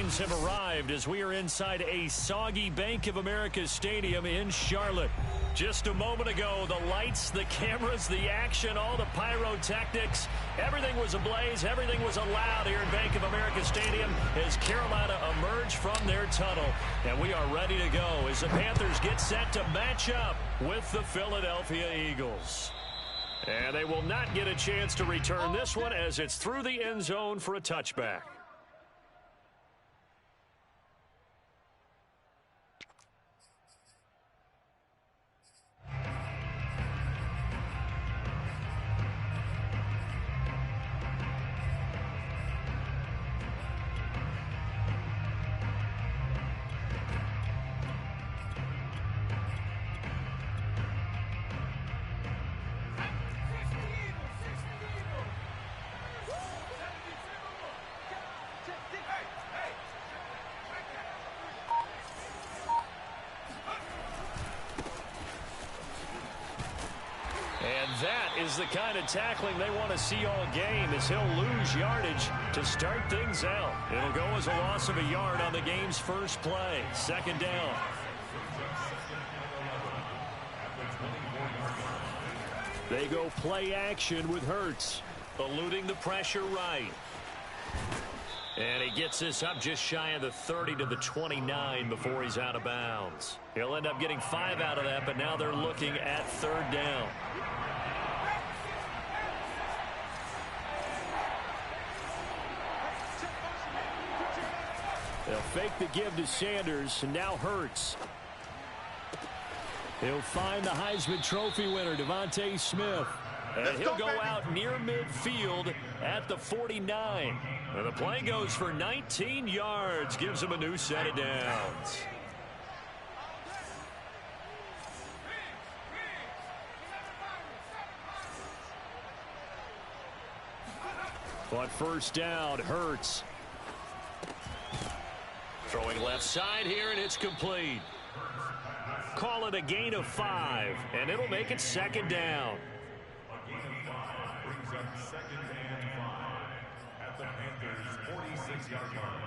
fans have arrived as we are inside a soggy Bank of America Stadium in Charlotte. Just a moment ago, the lights, the cameras, the action, all the pyrotechnics, everything was ablaze, everything was allowed here in Bank of America Stadium as Carolina emerged from their tunnel. And we are ready to go as the Panthers get set to match up with the Philadelphia Eagles. And they will not get a chance to return this one as it's through the end zone for a touchback. That is the kind of tackling they want to see all game as he'll lose yardage to start things out. It'll go as a loss of a yard on the game's first play. Second down. They go play action with Hurts, eluding the pressure right. And he gets this up just shy of the 30 to the 29 before he's out of bounds. He'll end up getting 5 out of that, but now they're looking at third down. They'll fake the give to Sanders, and now Hurts. He'll find the Heisman Trophy winner, Devontae Smith. And he'll go out near midfield at the 49. And the play goes for 19 yards, gives him a new set of downs. But first down, Hurts. Throwing left side here, and it's complete. Call it a gain of 5, and it'll make it second down. A gain of 5 brings up second and 5 at the Panthers' 46-yard line.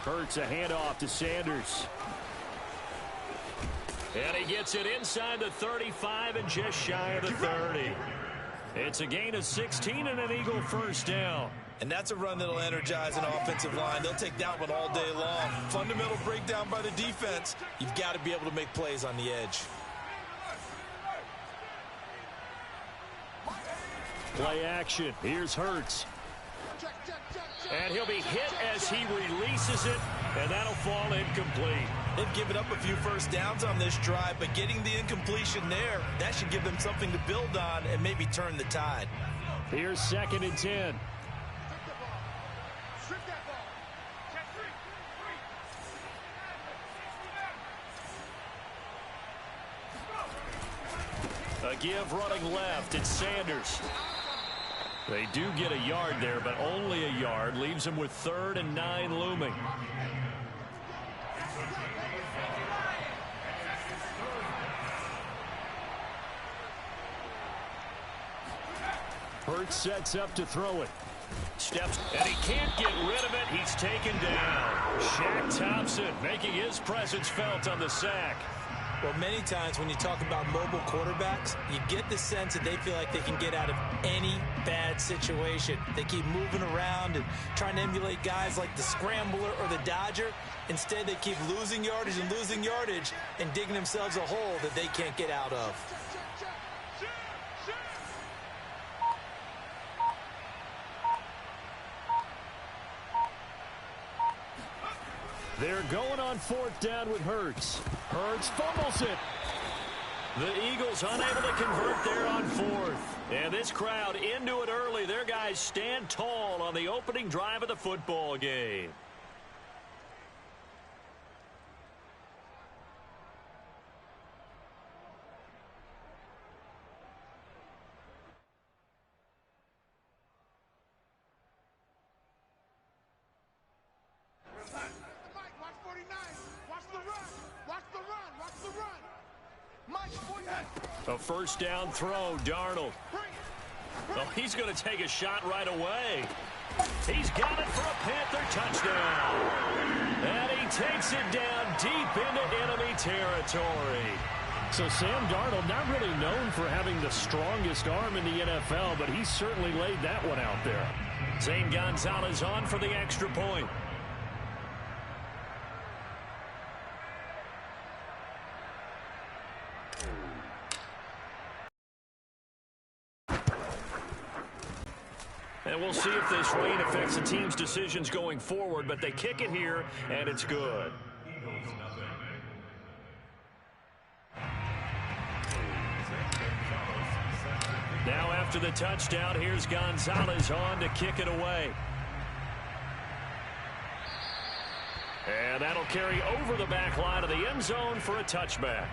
Hurts a handoff to Sanders. And he gets it inside the 35 and just shy of the 30. It's a gain of 16 and an Eagle first down. And that's a run that'll energize an offensive line. They'll take that one all day long. Fundamental breakdown by the defense. You've got to be able to make plays on the edge. Play action. Here's Hurts. And he'll be hit as he releases it, and that'll fall incomplete. They've given up a few first downs on this drive, but getting the incompletion there, that should give them something to build on and maybe turn the tide. Here's second and 10. A give running left. It's Sanders. They do get a yard there, but only a yard. Leaves them with 3rd and 9 looming. Hurts sets up to throw it. Steps, and he can't get rid of it. He's taken down. Shaq Thompson making his presence felt on the sack. Well, many times when you talk about mobile quarterbacks, you get the sense that they feel like they can get out of any bad situation. They keep moving around and trying to emulate guys like the Scrambler or the Dodger. Instead, they keep losing yardage and digging themselves a hole that they can't get out of. They're going on 4th down with Hurts. Hurts fumbles it. The Eagles unable to convert there on 4th. And this crowd into it early. Their guys stand tall on the opening drive of the football game. A first down throw, Darnold. Oh, he's going to take a shot right away. He's got it for a Panther touchdown. And he takes it down deep into enemy territory. So Sam Darnold, not really known for having the strongest arm in the NFL, but he certainly laid that one out there. Zane Gonzalez on for the extra point. And we'll see if this rain affects the team's decisions going forward, but they kick it here, and it's good. Now after the touchdown, here's Gonzalez on to kick it away. And that'll carry over the back line of the end zone for a touchback.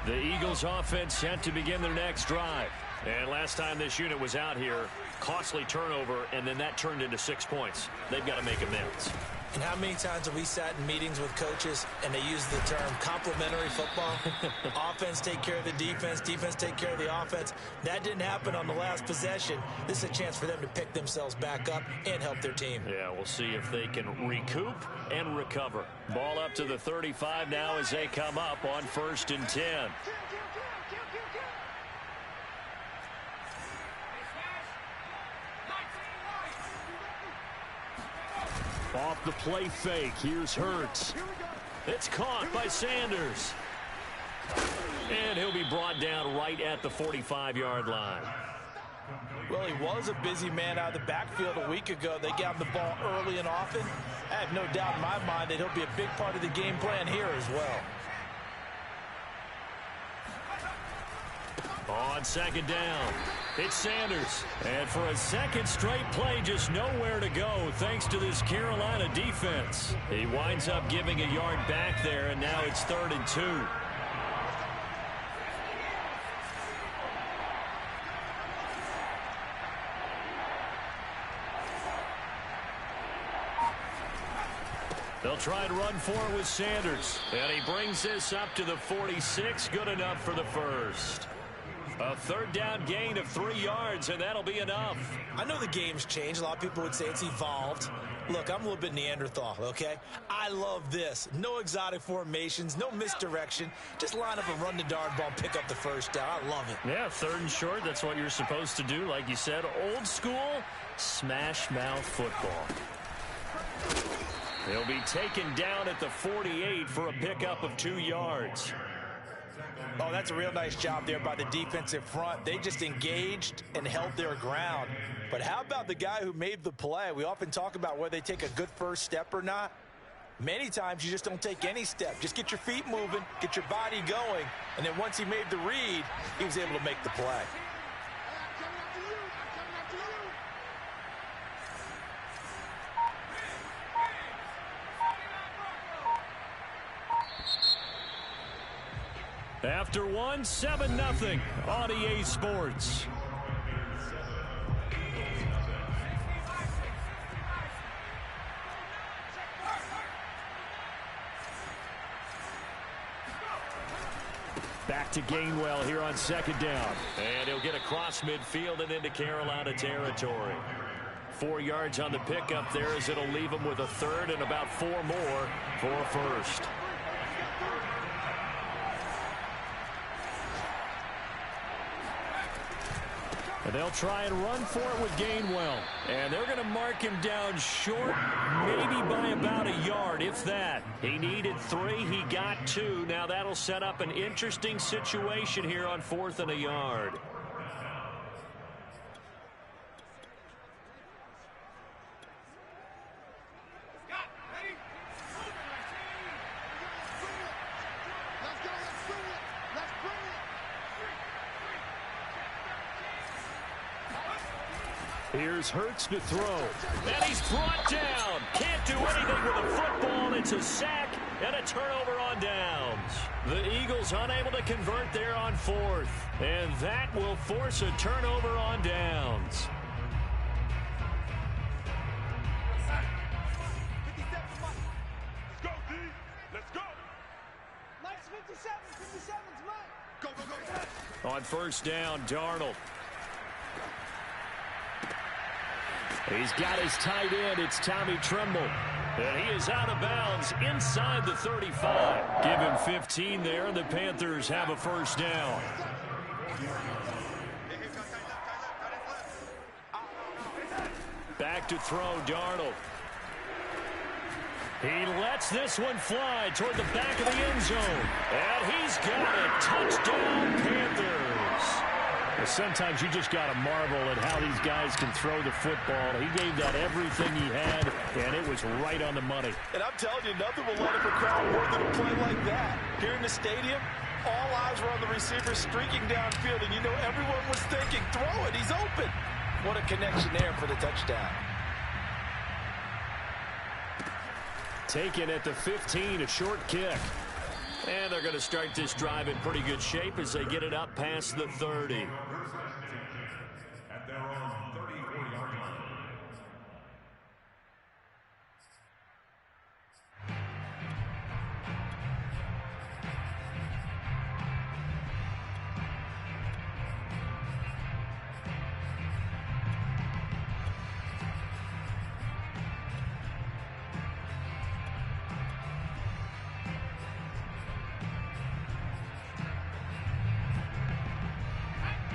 The Eagles offense set to begin their next drive. And last time this unit was out here, costly turnover, and then that turned into 6 points. They've got to make amends. And how many times have we sat in meetings with coaches and they use the term complementary football? Offense take care of the defense, defense take care of the offense. That didn't happen on the last possession. This is a chance for them to pick themselves back up and help their team. Yeah, we'll see if they can recoup and recover. Ball up to the 35 now as they come up on 1st and 10. Off the play fake, here's Hurts. It's caught by Sanders. And he'll be brought down right at the 45-yard line. Well, he was a busy man out of the backfield a week ago. They got him the ball early and often. I have no doubt in my mind that he'll be a big part of the game plan here as well. On 2nd down, it's Sanders. And for a second straight play, just nowhere to go thanks to this Carolina defense. He winds up giving a yard back there, and now it's 3rd and 2. They'll try and run for it with Sanders. And he brings this up to the 46, good enough for the first. A 3rd down gain of 3 yards, and that'll be enough. I know the game's changed. A lot of people would say it's evolved. Look, I'm a little bit Neanderthal, okay? I love this. No exotic formations, no misdirection. Just line up and run the darn ball and pick up the first down. I love it. Yeah, 3rd and short, that's what you're supposed to do. Like you said, old school, smash mouth football. He'll be taken down at the 48 for a pickup of 2 yards. Oh, that's a real nice job there by the defensive front. They just engaged and held their ground. But how about the guy who made the play? We often talk about whether they take a good first step or not. Many times you just don't take any step. Just get your feet moving, get your body going, and then once he made the read, he was able to make the play. After one, 7-0 on EA Sports. Back to Gainwell here on 2nd down. And he'll get across midfield and into Carolina territory. 4 yards on the pickup there as it'll leave him with a 3rd and about 4 more for a first. And they'll try and run for it with Gainwell. And they're going to mark him down short, maybe by about a yard, if that. He needed 3, he got 2. Now that'll set up an interesting situation here on 4th and a yard. Here's Hurts to throw. And he's brought down. Can't do anything with the football. It's a sack. and a turnover on downs. The Eagles unable to convert there on fourth, and that will force a turnover on downs. Let's go, D. Let's go. Mike's 57. 57's Mike. Go, go, go. On first down, Darnold. He's got his tight end. It's Tommy Tremble. And he is out of bounds inside the 35. Give him 15 there, and the Panthers have a first down. Back to throw, Darnold. He lets this one fly toward the back of the end zone. And he's got it. Touchdown, Panthers. Well, sometimes you just got to marvel at how these guys can throw the football. He gave that everything he had, and it was right on the money. And I'm telling you, nothing will light up a crowd more than a play like that. Here in the stadium, all eyes were on the receiver streaking downfield, and you know everyone was thinking, throw it, he's open. What a connection there for the touchdown. Taken at the 15, a short kick. And they're going to start this drive in pretty good shape as they get it up past the 30. At their own 34-yard line.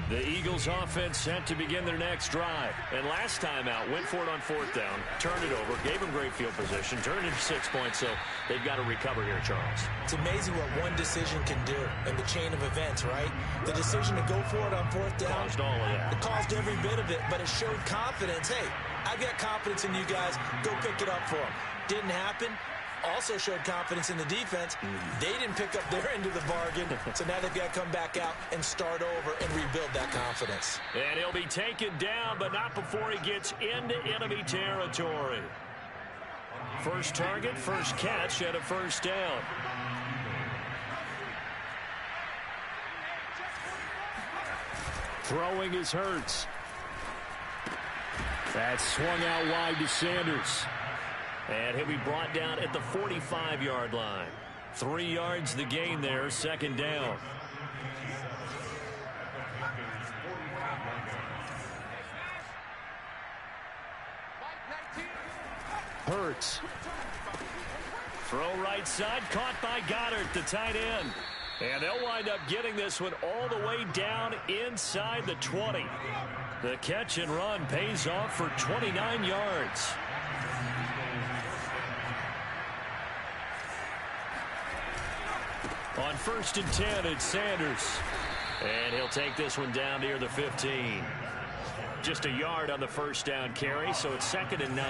The Eagles offense set to begin their next drive. And last time out, went for it on fourth down, turned it over, gave them great field position, turned it to 6 points, so they've got to recover here, Charles. It's amazing what one decision can do in the chain of events, right? The decision to go for it on fourth down. Caused all of that. It caused every bit of it, but it showed confidence. Hey, I've got confidence in you guys. Go pick it up for them. Didn't happen. Also showed confidence in the defense. They didn't pick up their end of the bargain, so now they've got to come back out and start over and rebuild that confidence. And he'll be taken down, but not before he gets into enemy territory. First target, first catch, and a first down. Throwing is Hurts. That swung out wide to Sanders. And he'll be brought down at the 45-yard line. 3 yards the gain there, second down. Hurts. Throw right side, caught by Goddard, the tight end. And they'll wind up getting this one all the way down inside the 20. The catch and run pays off for 29 yards. On first and 10, it's Sanders. And he'll take this one down near the 15. Just a yard on the first down carry, so it's 2nd and 9.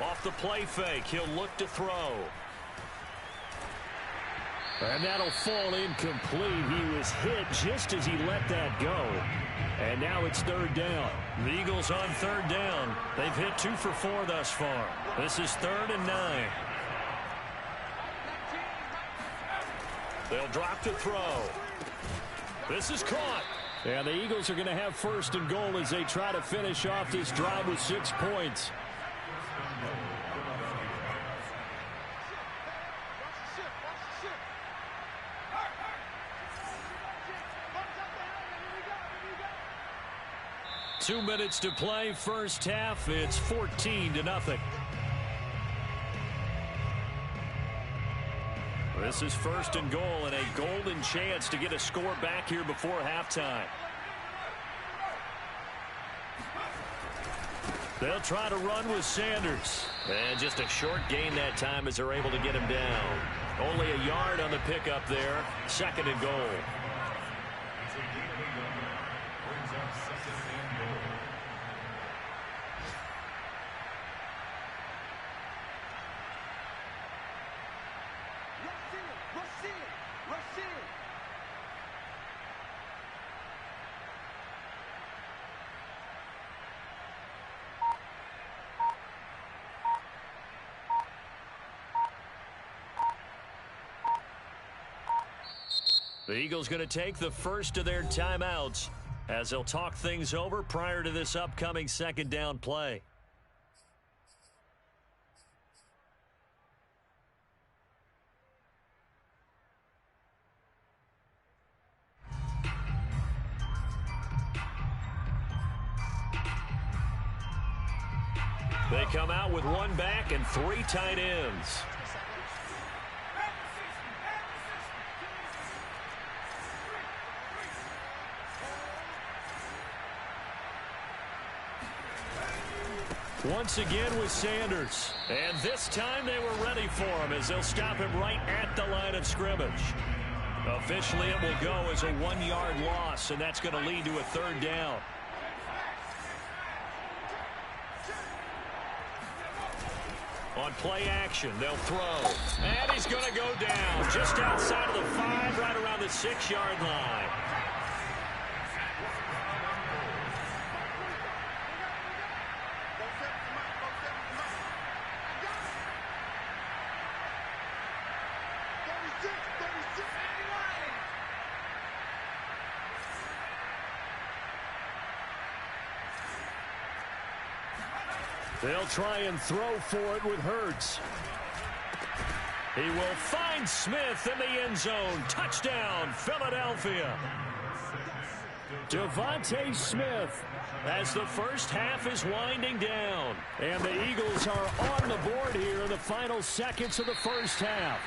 Off the play fake, he'll look to throw. And that'll fall incomplete. He was hit just as he let that go. And now it's 3rd down. The Eagles on 3rd down. They've hit 2 for 4 thus far. This is 3rd and 9. They'll drop to throw. This is caught. And the Eagles are going to have 1st and goal as they try to finish off this drive with 6 points. Two minutes to play, first half. It's 14-0. This is 1st and goal and a golden chance to get a score back here before halftime. They'll try to run with Sanders. And just a short gain that time as they're able to get him down. Only a yard on the pickup there. 2nd and goal. The Eagles going to take the first of their timeouts as they'll talk things over prior to this upcoming second down play. They come out with one back and three tight ends. Once again with Sanders. And this time they were ready for him as they'll stop him right at the line of scrimmage. Officially it will go as a 1-yard loss, and that's going to lead to a third down. On play action, they'll throw. And he's going to go down just outside of the 5, right around the 6-yard line. They'll try and throw for it with Hurts. He will find Smith in the end zone. Touchdown, Philadelphia. Devontae Smith as the first half is winding down. And the Eagles are on the board here in the final seconds of the first half.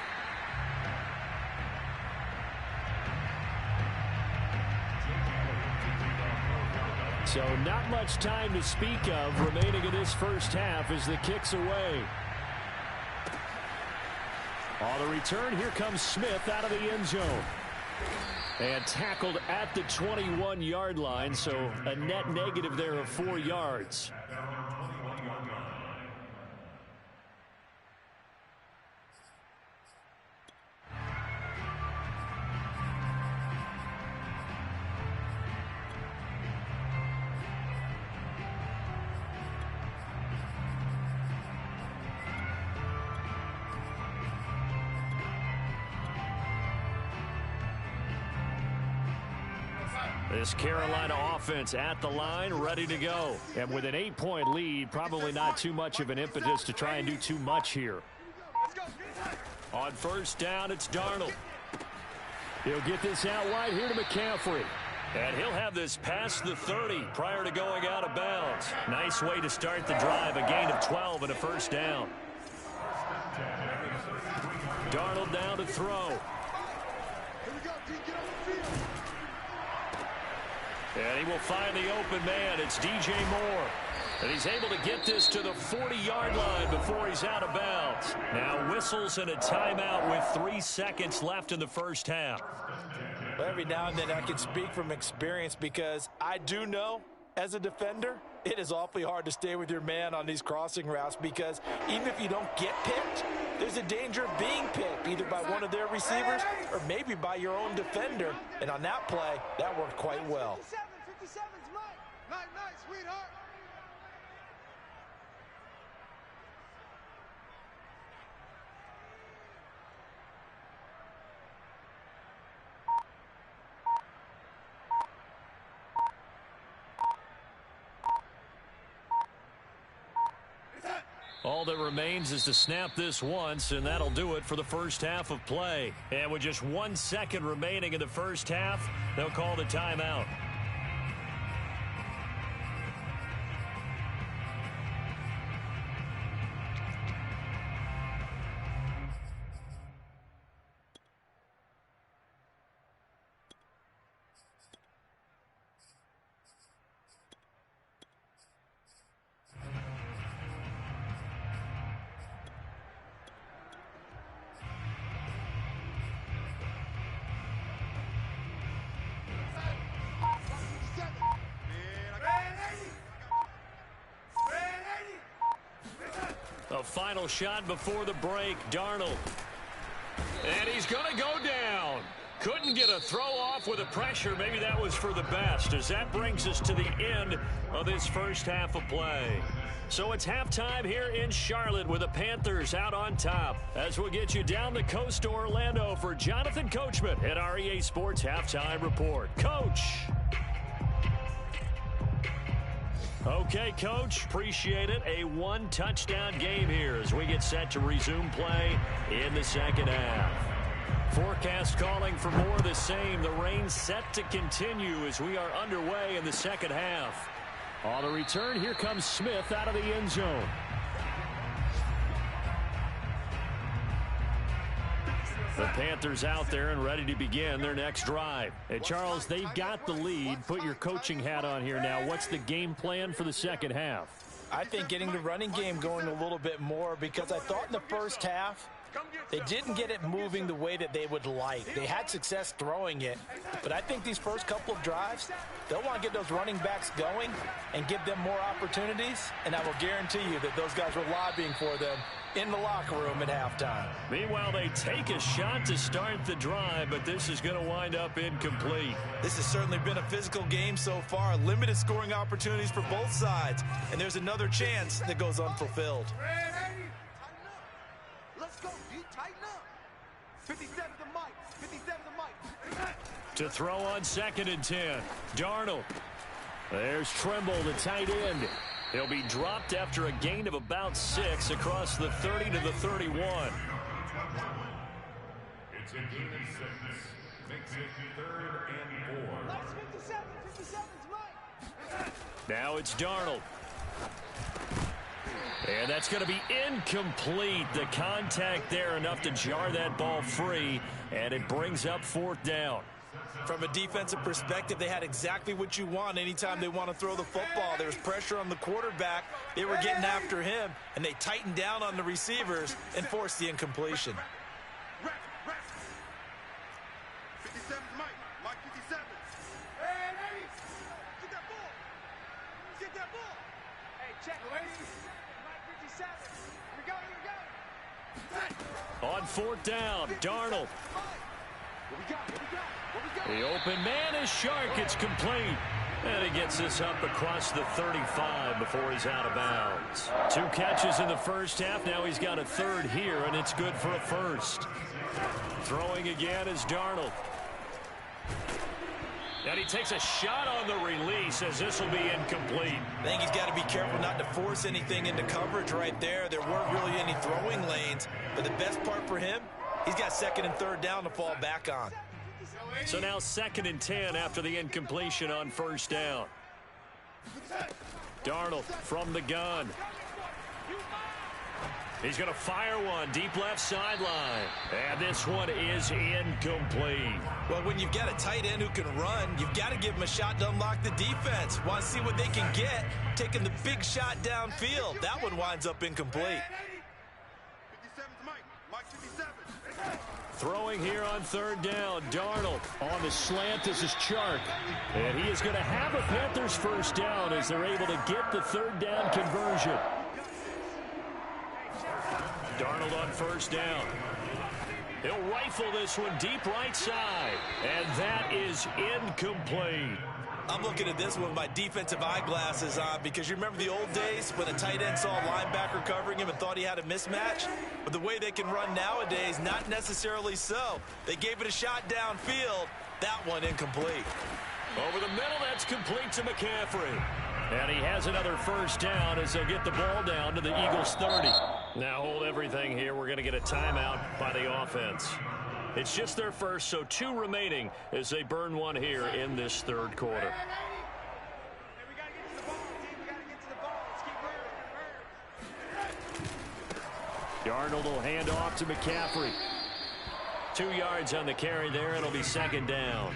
So not much time to speak of remaining in this first half as the kick's away. On the return, here comes Smith out of the end zone. And tackled at the 21-yard line, so a net negative there of 4 yards. This Carolina offense at the line, ready to go. And with an 8-point lead, probably not too much of an impetus to try and do too much here. On first down, it's Darnold. He'll get this out wide here to McCaffrey. And he'll have this past the 30 prior to going out of bounds. Nice way to start the drive, a gain of 12 and a first down. Darnold down to throw. And he will find the open man. It's DJ Moore. And he's able to get this to the 40-yard line before he's out of bounds. Now whistles and a timeout with 3 seconds left in the first half. Every now and then I can speak from experience because I do know as a defender, it is awfully hard to stay with your man on these crossing routes because even if you don't get picked, there's a danger of being picked either by one of their receivers or maybe by your own defender. And on that play, that worked quite well. 57's mine. Night, sweetheart. All that remains is to snap this once, and that'll do it for the first half of play. And with just 1 second remaining in the first half, they'll call the timeout. A final shot before the break, Darnold. And he's going to go down. Couldn't get a throw off with the pressure. Maybe that was for the best, as that brings us to the end of this first half of play. So it's halftime here in Charlotte with the Panthers out on top. As we'll get you down the coast to Orlando for Jonathan Coachman at our EA Sports Halftime Report. Coach. Okay, Coach, appreciate it. A one-touchdown game here as we get set to resume play in the second half. Forecast calling for more of the same. The rain set to continue as we are underway in the second half. On the return, here comes Smith out of the end zone. The Panthers out there and ready to begin their next drive. Hey, Charles, they've got the lead. Put your coaching hat on here now. What's the game plan for the second half? I think getting the running game going a little bit more, because I thought in the first half they didn't get it moving the way that they would like. They had success throwing it, but I think these first couple of drives, they'll want to get those running backs going and give them more opportunities, and I will guarantee you that those guys were lobbying for them in the locker room at halftime. Meanwhile, they take a shot to start the drive, but this is going to wind up incomplete. This has certainly been a physical game so far. Limited scoring opportunities for both sides, and there's another chance that goes unfulfilled. Let's go, D. Tighten up. 57 to Mike. 57 to Mike. To throw on 2nd and 10. Darnold. There's Tremble, the tight end. He'll be dropped after a gain of about 6 across the 30 to the 31. It's a gain of 6. Makes it 3rd and 4. Nice 57. 57's Mike. Now it's Darnold. And that's going to be incomplete. The contact there enough to jar that ball free, and it brings up 4th down. From a defensive perspective, they had exactly what you want anytime they want to throw the football. There was pressure on the quarterback. They were getting after him, and they tightened down on the receivers and forced the incompletion. 57's Mike. Mike 57. Hey, get that ball. Get that ball. Hey, check. Mike 57. Here we go. On 4th down, Darnold. What we got? The open man is Shark. It's complete. And he gets this up across the 35 before he's out of bounds. 2 catches in the first half. Now he's got a 3rd here, and it's good for a 1st. Throwing again is Darnold. And he takes a shot on the release as this will be incomplete. I think he's got to be careful not to force anything into coverage right there. There weren't really any throwing lanes. But the best part for him, he's got 2nd and 3rd down to fall back on. So now 2nd and 10 after the incompletion on 1st down. Darnold from the gun. He's going to fire one deep left sideline. And this one is incomplete. Well, when you've got a tight end who can run, you've got to give him a shot to unlock the defense. Want to see what they can get, taking the big shot downfield. That one winds up incomplete. 57's Mike. Mike 57. Throwing here on 3rd down. Darnold on the slant. This is Chark. And he is going to have a Panthers 1st down as they're able to get the 3rd down conversion. Darnold on 1st down. He'll rifle this one deep right side. And that is incomplete. I'm looking at this one with my defensive eyeglasses on, because you remember the old days when a tight end saw a linebacker covering him and thought he had a mismatch? But the way they can run nowadays, not necessarily so. They gave it a shot downfield. That one incomplete. Over the middle, that's complete to McCaffrey. And he has another 1st down as they'll get the ball down to the Eagles 30. Now hold everything here. We're going to get a timeout by the offense. It's just their 1st, so 2 remaining as they burn one here in this 3rd quarter. We got to get to the ball, team. We got to get to the ball. Let's keep moving. Darnold will hand off to McCaffrey. 2 yards on the carry there. It'll be 2nd down.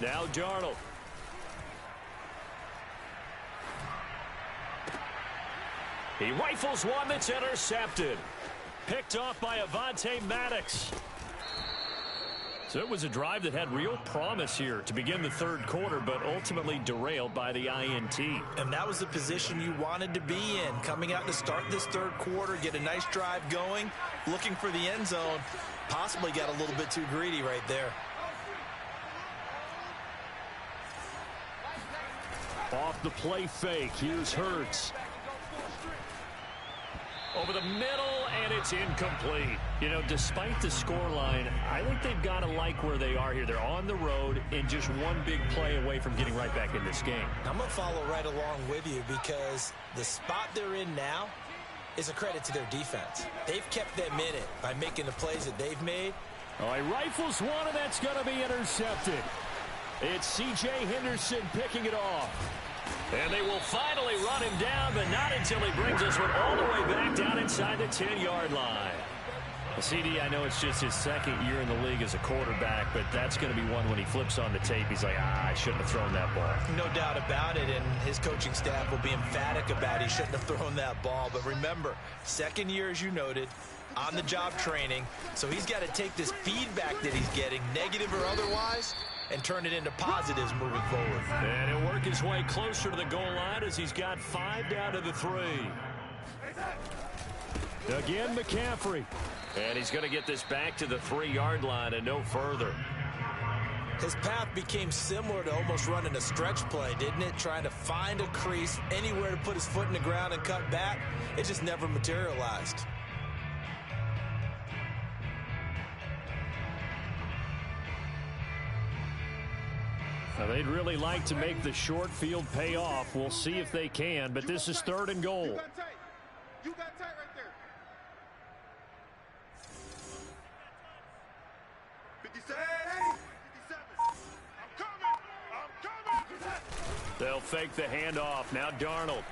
Now Darnold. He rifles one that's intercepted. Picked off by Avonte Maddox. So it was a drive that had real promise here to begin the third quarter, but ultimately derailed by the INT. And that was the position you wanted to be in. Coming out to start this third quarter, get a nice drive going, looking for the end zone. Possibly got a little bit too greedy right there. Off the play fake, here's Hurts. Over the middle, and it's incomplete. You know, despite the scoreline, I think they've got to like where they are here. They're on the road and just one big play away from getting right back in this game. I'm going to follow right along with you because the spot they're in now is a credit to their defense. They've kept them in it by making the plays that they've made. Oh, he rifles one, and that's going to be intercepted. It's C.J. Henderson picking it off. And they will finally run him down, but not until he brings us one all the way back down inside the 10-yard line. Well, CD, I know it's just his second year in the league as a quarterback, but that's going to be one when he flips on the tape. He's like, I shouldn't have thrown that ball. No doubt about it, and his coaching staff will be emphatic about he shouldn't have thrown that ball. But remember, second year, as you noted, on-the-job training, so he's got to take this feedback that he's getting, negative or otherwise, and turn it into positives moving forward. And he'll work his way closer to the goal line as he's got 5 down to the 3. Again, McCaffrey. And he's going to get this back to the 3-yard line and no further. His path became similar to almost running a stretch play, didn't it? Trying to find a crease, anywhere to put his foot in the ground and cut back. It just never materialized. Now, they'd really like to make the short field pay off. We'll see if they can, but this is 3rd and goal. You got tight. You got tight right there. 57. 57. I'm coming. They'll fake the handoff. Now Darnold.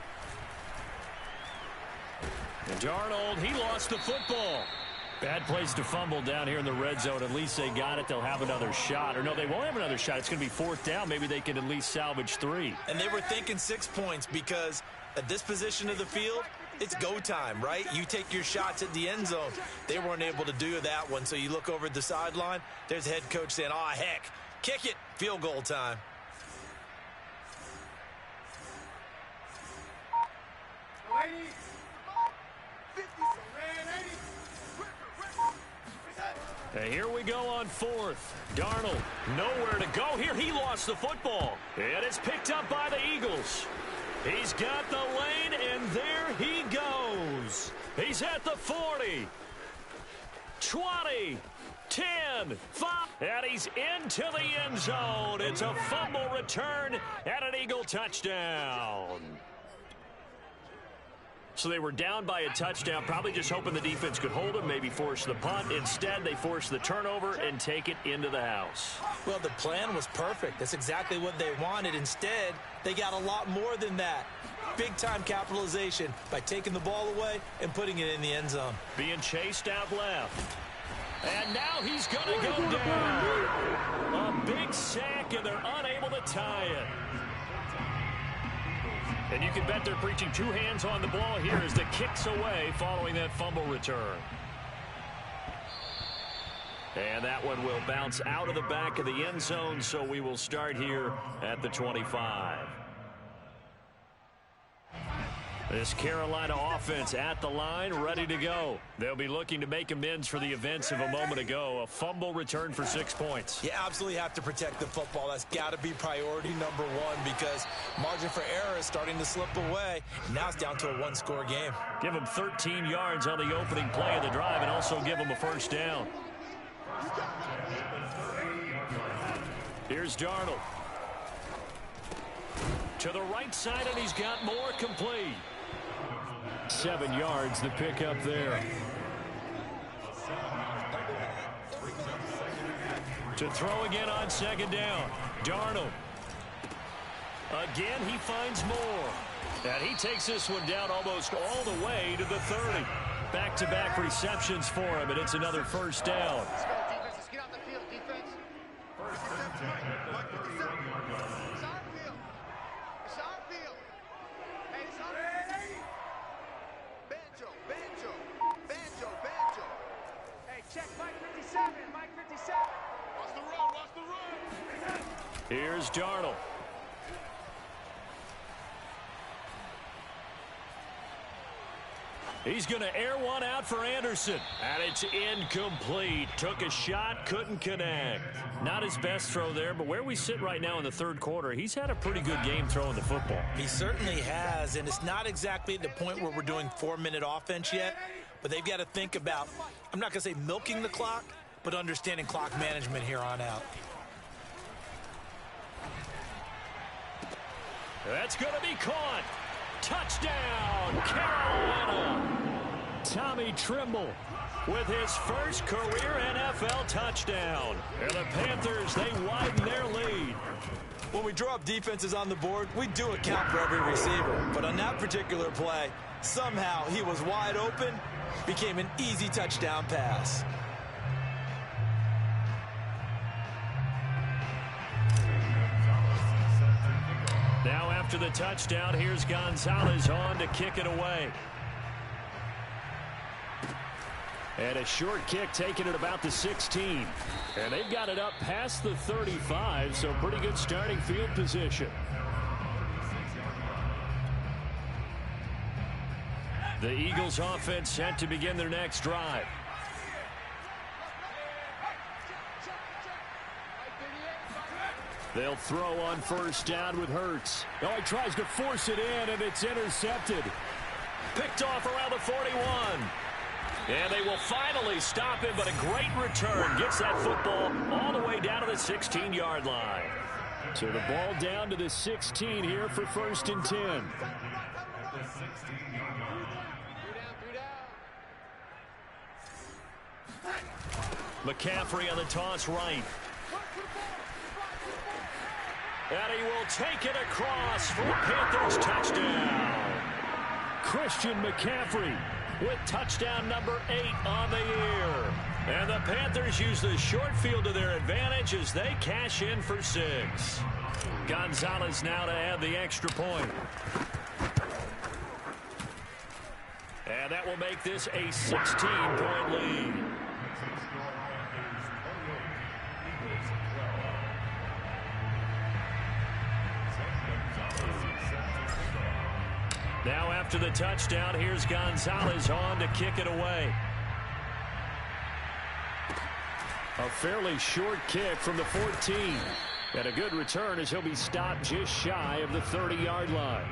And Darnold, he lost the football. Bad place to fumble down here in the red zone. At least they got it. They'll have another shot. Or no, they won't have another shot. It's going to be 4th down. Maybe they can at least salvage 3. And they were thinking 6 points because at this position of the field, it's go time, right? You take your shots at the end zone. They weren't able to do that one. So you look over at the sideline. There's the head coach saying, oh, heck, kick it. Field goal time. And here we go on 4th. Darnold, nowhere to go here. He lost the football. And it's picked up by the Eagles. He's got the lane, and there he goes. He's at the 40, 20, 10, 5, and he's into the end zone. It's a fumble return and an Eagle touchdown. So they were down by a touchdown, probably just hoping the defense could hold them, maybe force the punt. Instead, they forced the turnover and take it into the house. Well, the plan was perfect. That's exactly what they wanted. Instead, they got a lot more than that. Big-time capitalization by taking the ball away and putting it in the end zone. Being chased out left. And now he's going to go down. A big sack, and they're unable to tie it. And you can bet they're preaching 2 hands on the ball here as the kick's away following that fumble return. And that one will bounce out of the back of the end zone, so we will start here at the 25. This Carolina offense at the line, ready to go. They'll be looking to make amends for the events of a moment ago. A fumble return for 6 points. You absolutely have to protect the football. That's got to be priority number 1 because margin for error is starting to slip away. Now it's down to a 1-score game. Give them 13 yards on the opening play of the drive and also give them a 1st down. Here's Darnold. To the right side, and he's got more complete. 7 yards, the pickup there. To throw again on 2nd down. Darnold. Again, he finds more. And he takes this one down almost all the way to the 30. Back-to-back receptions for him, and it's another 1st down. Let's go, defense. Let's get out the field, defense. 57, Mike. 57. It's our field. It's our field. Hey, it's our field. Banjo, banjo, banjo, banjo. Hey, check Mike 57. Mike 57. Here's Darnold. He's going to air one out for Anderson. And it's incomplete. Took a shot, couldn't connect. Not his best throw there, but where we sit right now in the third quarter, he's had a pretty good game throwing the football. He certainly has, and it's not exactly at the point where we're doing 4-minute offense yet, but they've got to think about, I'm not going to say milking the clock, but understanding clock management here on out. That's going to be caught. Touchdown, Carolina. Tommy Tremble with his first career NFL touchdown. And the Panthers, they widen their lead. When we draw up defenses on the board, we do account for every receiver. But on that particular play, somehow he was wide open, became an easy touchdown pass. Now after the touchdown, here's Gonzalez on to kick it away. And a short kick taken at about the 16. And they've got it up past the 35, so pretty good starting field position. The Eagles offense set to begin their next drive. They'll throw on first down with Hurts. Oh, he tries to force it in, and it's intercepted. Picked off around the 41. And they will finally stop him, but a great return. Gets that football all the way down to the 16-yard line. So the ball down to the 16 here for 1st and 10. McCaffrey on the toss right. And he will take it across for a Panthers touchdown. Christian McCaffrey with touchdown number 8 on the year. And the Panthers use the short field to their advantage as they cash in for 6. Gonzalez now to add the extra point. And that will make this a 16-point lead. Now after the touchdown, here's Gonzalez on to kick it away. A fairly short kick from the 14. And a good return as he'll be stopped just shy of the 30-yard line.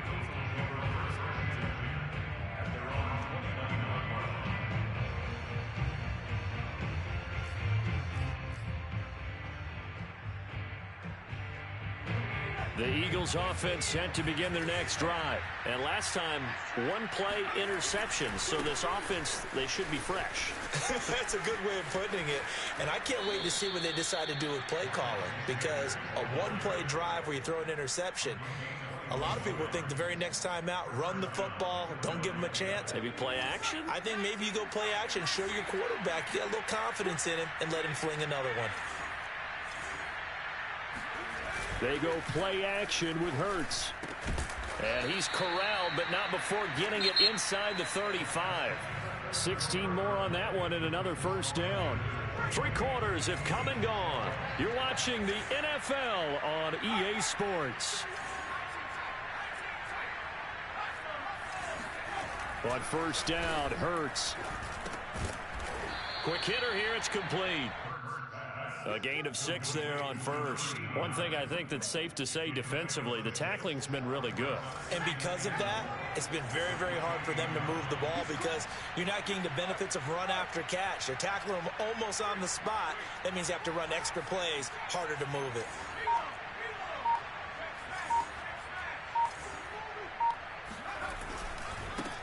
The Eagles offense set to begin their next drive. And last time, 1-play interception. So this offense, they should be fresh. That's a good way of putting it. And I can't wait to see what they decide to do with play calling. Because a 1-play drive where you throw an interception, a lot of people think the very next time out, run the football, don't give them a chance. Maybe play action? I think maybe you go play action, show your quarterback, get a little confidence in him, and let him fling another one. They go play action with Hurts. And he's corralled, but not before getting it inside the 35. 16 more on that one and another first down. 3 quarters have come and gone. You're watching the NFL on EA Sports. On first down, Hurts. Quick hitter here, it's complete. A gain of 6 there on first. One thing I think that's safe to say defensively, the tackling's been really good. And because of that, it's been very, very hard for them to move the ball because you're not getting the benefits of run after catch. They're tackling them almost on the spot. That means you have to run extra plays, harder to move it.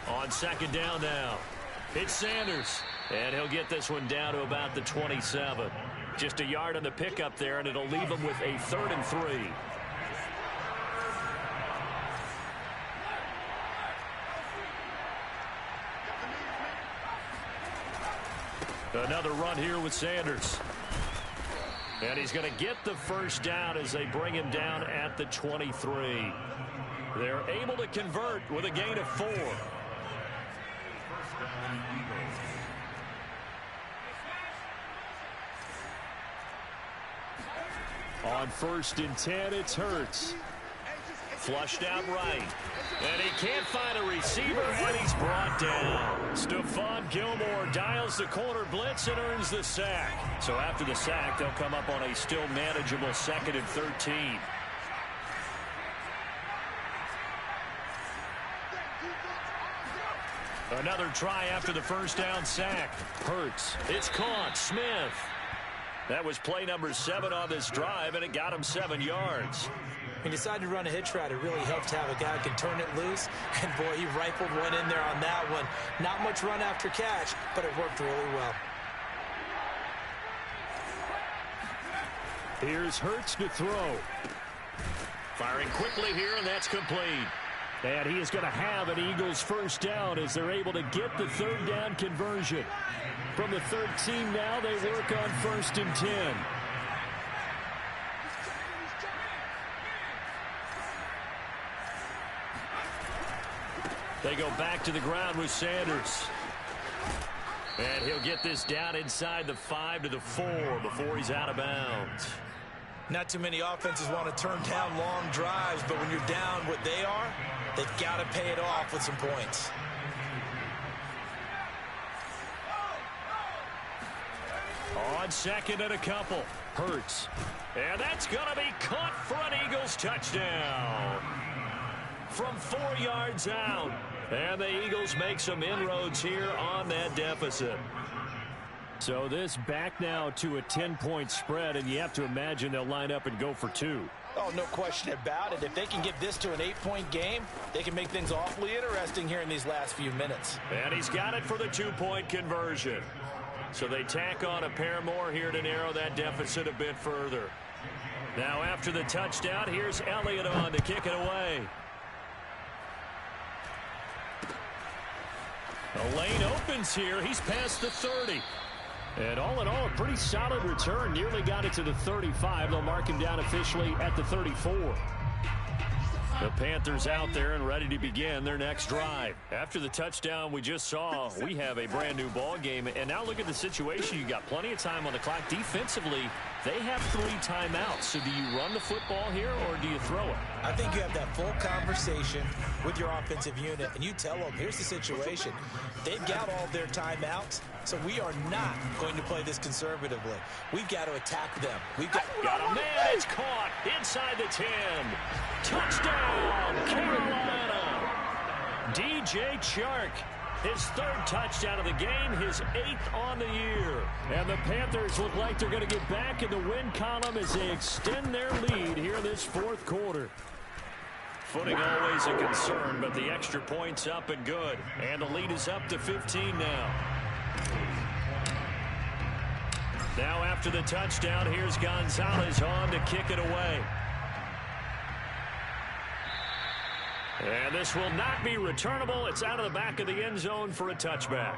On second down now, it's Sanders. And he'll get this one down to about the 27. Just a yard on the pickup there, and it'll leave him with a 3rd and 3. Another run here with Sanders. And he's going to get the first down as they bring him down at the 23. They're able to convert with a gain of 4. On 1st and 10, it's Hurts. Flushed out right. And he can't find a receiver, and he's brought down. Stephon Gilmore dials the corner blitz and earns the sack. So after the sack, they'll come up on a still manageable 2nd and 13. Another try after the first down sack. Hurts. It's caught. Smith. That was play number 7 on this drive, and it got him 7 yards. He decided to run a hitch route. It really helped to have a guy who can turn it loose. And, boy, he rifled one in there on that one. Not much run after catch, but it worked really well. Here's Hurts to throw. Firing quickly here, and that's complete. And he is going to have an Eagles first down as they're able to get the 3rd down conversion. From the 13 now, they work on 1st and 10. They go back to the ground with Sanders. And he'll get this down inside the 5 to the 4 before he's out of bounds. Not too many offenses want to turn down long drives, but when you're down what they are, they've got to pay it off with some points. On 2nd and a couple. Hurts. And that's going to be caught for an Eagles touchdown. From 4 yards out. And the Eagles make some inroads here on that deficit. So this back now to a 10-point spread, and you have to imagine they'll line up and go for 2. Oh, no question about it. If they can get this to an 8-point game, they can make things awfully interesting here in these last few minutes. And he's got it for the 2-point conversion. So they tack on a pair more here to narrow that deficit a bit further. Now after the touchdown, here's Elliott on to kick it away. The lane opens here. He's past the 30. And all in all, a pretty solid return. Nearly got it to the 35. They'll mark him down officially at the 34. The Panthers out there and ready to begin their next drive. After the touchdown we just saw, we have a brand new ball game. And now look at the situation. You got plenty of time on the clock. Defensively, they have 3 timeouts. So do you run the football here or do you throw it? I think you have that full conversation with your offensive unit, and you tell them, here's the situation. They've got all their timeouts, so we are not going to play this conservatively. We've got to attack them. We've got a man. It's caught inside the 10. Touchdown, Carolina. DJ Chark. His 3rd touchdown of the game, his 8th on the year. And the Panthers look like they're going to get back in the win column as they extend their lead here in this 4th quarter. Footing always a concern, but the extra point's up and good. And the lead is up to 15 now. Now after the touchdown, here's Gonzalez on to kick it away. And this will not be returnable. It's out of the back of the end zone for a touchback.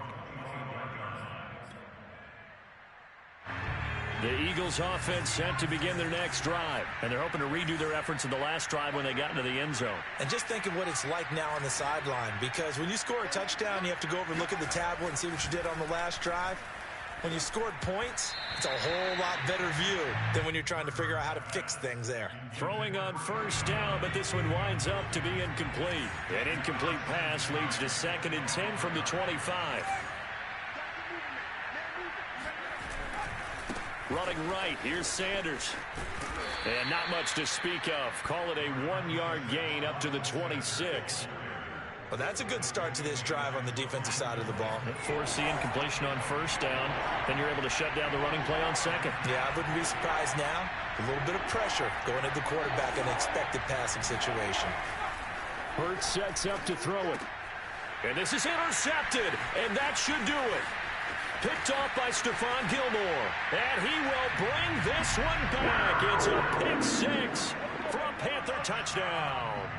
The Eagles offense set to begin their next drive. And they're hoping to redo their efforts in the last drive when they got into the end zone. And just think of what it's like now on the sideline. Because when you score a touchdown, you have to go over and look at the tablet and see what you did on the last drive. When you scored points, it's a whole lot better view than when you're trying to figure out how to fix things there. Throwing on first down, but this one winds up to be incomplete. An incomplete pass leads to 2nd and 10 from the 25. Running right, here's Sanders. And not much to speak of. Call it a 1-yard gain up to the 26. Well, that's a good start to this drive on the defensive side of the ball. Force the incompletion on first down. Then you're able to shut down the running play on 2nd. Yeah, I wouldn't be surprised now. A little bit of pressure going at the quarterback in an expected passing situation. Hurts sets up to throw it. And this is intercepted. And that should do it. Picked off by Stephon Gilmore. And he will bring this one back. It's a pick 6 for a Panther touchdown.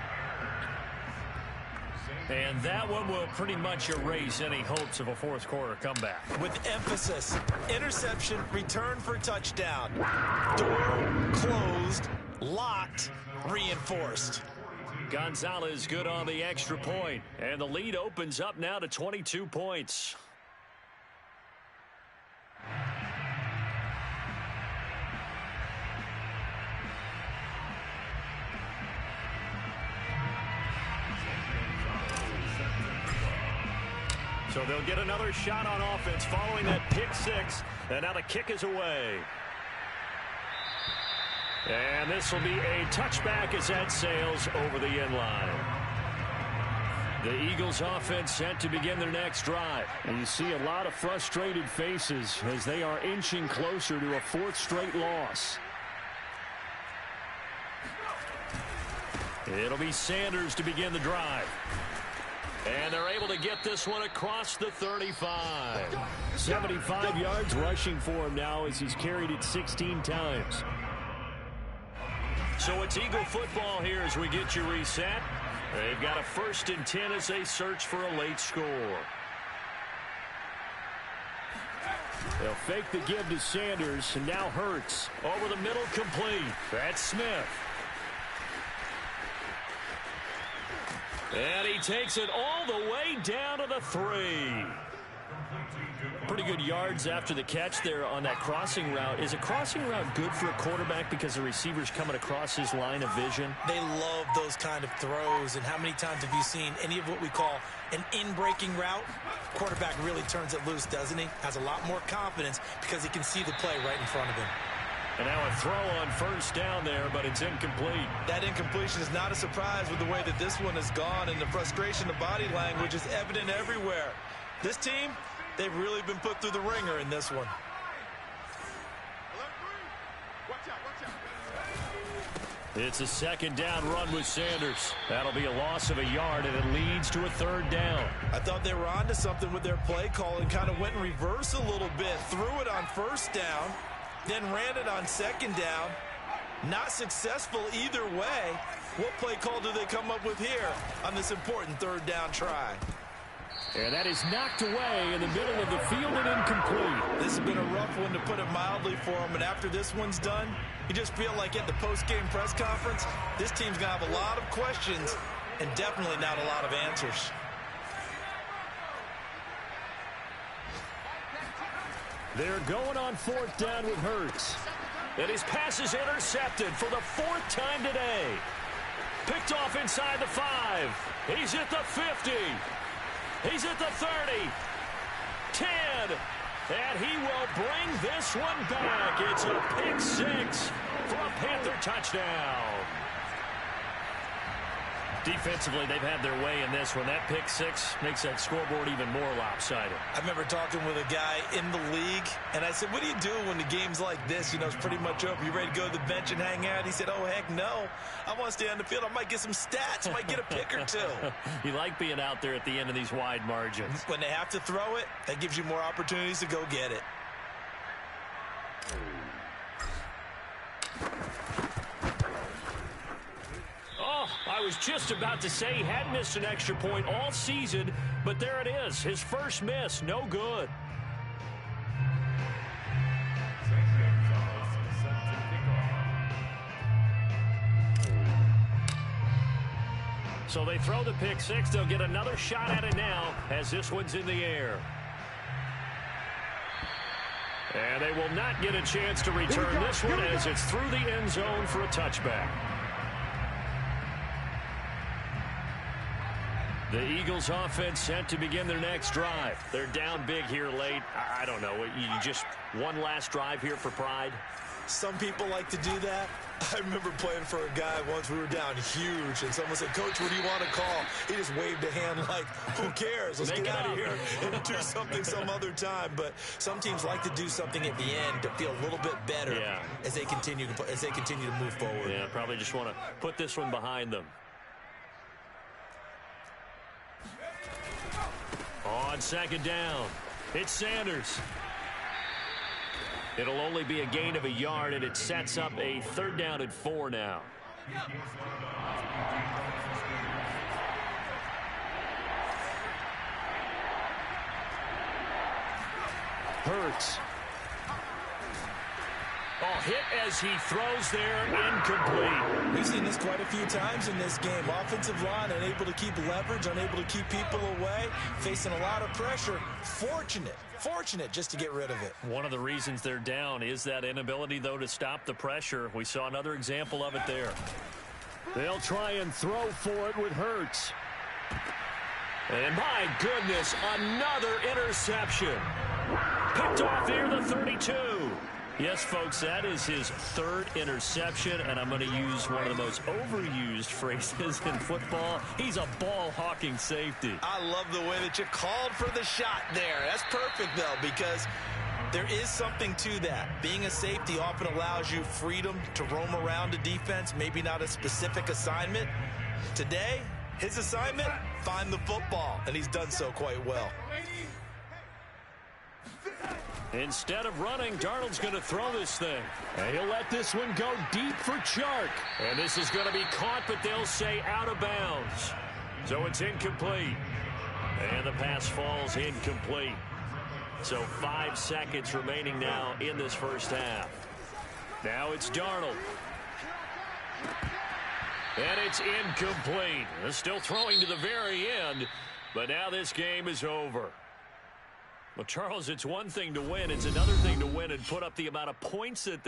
And that one will pretty much erase any hopes of a 4th quarter comeback. With emphasis, interception, return for touchdown. Door closed, locked, reinforced. Gonzalez good on the extra point. And the lead opens up now to 22 points. So they'll get another shot on offense following that pick six. And now the kick is away. And this will be a touchback as that sails over the end line. The Eagles offense set to begin their next drive. And you see a lot of frustrated faces as they are inching closer to a fourth straight loss. It'll be Sanders to begin the drive. And they're able to get this one across the 35. 75 yards rushing for him now as he's carried it 16 times. So it's Eagle football here as we get you reset. They've got a 1st and 10 as they search for a late score. They'll fake the give to Sanders, and now Hurts. Over the middle, complete. That's Smith. And he takes it all the way down to the 3. Pretty good yards after the catch there on that crossing route. Is a crossing route good for a quarterback because the receiver's coming across his line of vision? They love those kind of throws. And how many times have you seen any of what we call an in-breaking route? Quarterback really turns it loose, doesn't he? Has a lot more confidence because he can see the play right in front of him. And now a throw on 1st down there, but it's incomplete. That incompletion is not a surprise with the way that this one has gone, and the frustration of body language is evident everywhere. This team, they've really been put through the ringer in this one. It's a 2nd down run with Sanders. That'll be a loss of a yard, and it leads to a 3rd down. I thought they were onto something with their play call and kind of went in reverse a little bit. Threw it on 1st down, then ran it on 2nd down. Not successful either way. What play call do they come up with here on this important 3rd down try? And that is knocked away in the middle of the field and incomplete. This has been a rough one, to put it mildly, for him. And after this one's done, you just feel like at the post-game press conference, this team's going to have a lot of questions and definitely not a lot of answers. They're going on 4th down with Hurts. And his pass is intercepted for the 4th time today. Picked off inside the 5. He's at the 50. He's at the 30. 10. And he will bring this one back. It's a pick 6 for a Panther touchdown. Defensively, they've had their way in this one. That pick 6 makes that scoreboard even more lopsided. I remember talking with a guy in the league, and I said, what do you do when the game's like this? You know, it's pretty much over. You ready to go to the bench and hang out? He said, oh, heck no. I want to stay on the field. I might get some stats. I might get a pick or 2. You like being out there at the end of these wide margins. When they have to throw it, that gives you more opportunities to go get it. I was just about to say he had missed an extra point all season, but there it is. His first miss, no good. So they throw the pick 6. They'll get another shot at it now as this one's in the air. And they will not get a chance to return this one as it's through the end zone for a touchback. The Eagles offense set to begin their next drive. They're down big here late. I don't know. You just one last drive here for pride? Some people like to do that. I remember playing for a guy once. We were down huge, and someone said, Coach, what do you want to call? He just waved a hand like, who cares? Let's get out of here and do something some other time. But some teams like to do something at the end to feel a little bit better as they continue to move forward. Yeah, probably just want to put this one behind them. On 2nd down, it's Sanders. It'll only be a gain of a yard, and it sets up a 3rd down and 4 now. Hurts. Oh, hit as he throws there, incomplete. We've seen this quite a few times in this game. Offensive line unable to keep leverage, unable to keep people away, facing a lot of pressure. Fortunate just to get rid of it. One of the reasons they're down is that inability, though, to stop the pressure. We saw another example of it there. They'll try and throw for it with Hurts. And my goodness, another interception. Picked off near the 32. Yes, folks, that is his third interception, and I'm going to use one of the most overused phrases in football. He's a ball-hawking safety. I love the way that you called for the shot there. That's perfect, though, because there is something to that. Being a safety often allows you freedom to roam around the defense, maybe not a specific assignment. Today, his assignment, find the football, and he's done so quite well. Instead of running, Darnold's going to throw this thing. And he'll let this one go deep for Chark. And this is going to be caught, but they'll say out of bounds. So it's incomplete. And the pass falls incomplete. So 5 seconds remaining now in this first half. Now it's Darnold. And it's incomplete. They're still throwing to the very end, but now this game is over. Well, Charles, it's one thing to win. It's another thing to win and put up the amount of points that